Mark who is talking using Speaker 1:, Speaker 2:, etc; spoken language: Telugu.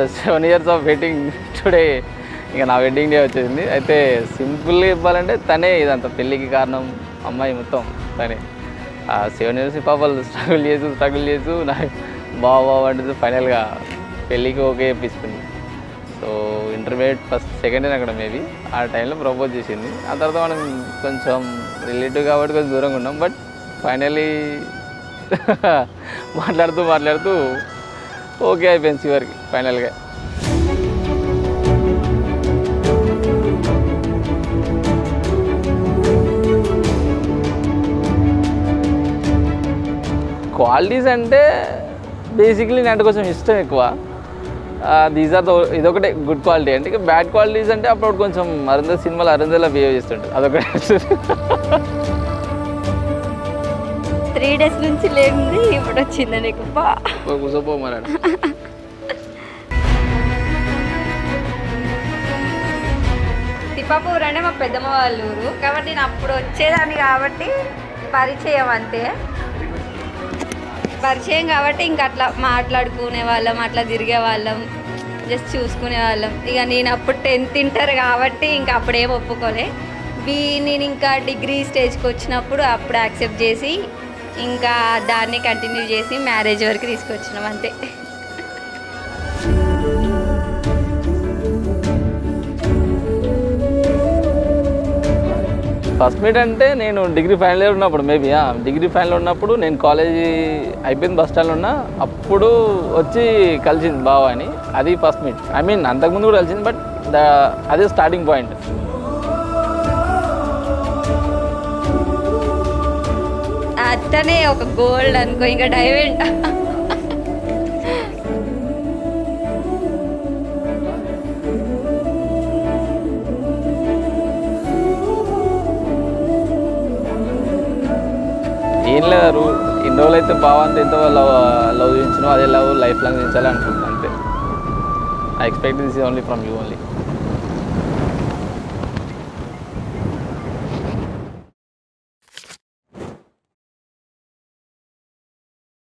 Speaker 1: After 7 years of waiting today ఇక నా వెడ్డింగ్ డే వచ్చేసింది. అయితే సింపుల్గా చెప్పాలంటే తనే ఇదంతా పెళ్ళికి కారణం, అమ్మాయి మొత్తం తనే. 7 years పాపలు స్ట్రగుల్ చేస్తూ నాకు బాగా అంటే ఫైనల్గా పెళ్ళికి ఓకే చెప్పించుకుంది. So intermediate first second year అక్కడ మేబీ ఆ టైంలో ప్రపోజ్ చేసింది. ఆ తర్వాత మనం కొంచెం రిలేటివ్ కాబట్టి కొంచెం దూరంగా ఉన్నాం. బట్ ఫైనలీ మాట్లాడుతూ ఓకే అయిపోయింది చివరికి ఫైనల్గా. క్వాలిటీస్ అంటే బేసిక్లీ అంటే కొంచెం ఇష్టం ఎక్కువ. దీస్ ఆర్ ఇదొకటే గుడ్ క్వాలిటీ. అంటే ఇక బ్యాడ్ క్వాలిటీస్ అంటే అప్పుడు కొంచెం సినిమాలో అరుంధతిలా బిహేవ్ చేస్తుంటుంది, అదొకటి.
Speaker 2: 3 days నుంచి లేనిది ఇప్పుడు వచ్చింది నీకు.
Speaker 1: కూర్చోపో మరి.
Speaker 2: తిప్పాపూర్ అంటే మా పెద్దమ్మ వాళ్ళ ఊరు కాబట్టి నేను అప్పుడు వచ్చేదాన్ని కాబట్టి పరిచయం కాబట్టి ఇంకా అట్లా మాట్లాడుకునే వాళ్ళం, అట్లా తిరిగే వాళ్ళం, జస్ట్ చూసుకునే వాళ్ళం. ఇక నేను అప్పుడు 10th ఇంటర్ కాబట్టి ఇంకా అప్పుడేం ఒప్పుకోలే. నేను ఇంకా డిగ్రీ స్టేజ్కి వచ్చినప్పుడు అప్పుడు యాక్సెప్ట్ చేసి ఇంకా దాన్ని కంటిన్యూ చేసి మ్యారేజ్ వరకు తీసుకొచ్చినాం అంతే.
Speaker 1: ఫస్ట్ మీట్ అంటే నేను డిగ్రీ ఫైనల్ ఇయర్ ఉన్నప్పుడు మేబీ డిగ్రీ ఫైనల్ ఉన్నప్పుడు నేను కాలేజీ అయిపోయింది, బస్ స్టాండ్లో ఉన్నా. అప్పుడు వచ్చి కలిసింది బావ అని. అది ఫస్ట్ మీట్. ఐ మీన్ అంతకుముందు కూడా కలిసింది, బట్ అదే స్టార్టింగ్ పాయింట్.
Speaker 2: అతనే ఒక గోల్డ్ అనుకో, ఇంకా డైమండ్.
Speaker 1: ఏం లేదు, ఇన్ని రోజులు అయితే బావంత ఎంతో లవ్ చూపించినో అదే లవ్ లైఫ్ లాంగ్ చూపించాలి అనుకుంటున్నాను అంతే. I expect this only from you only.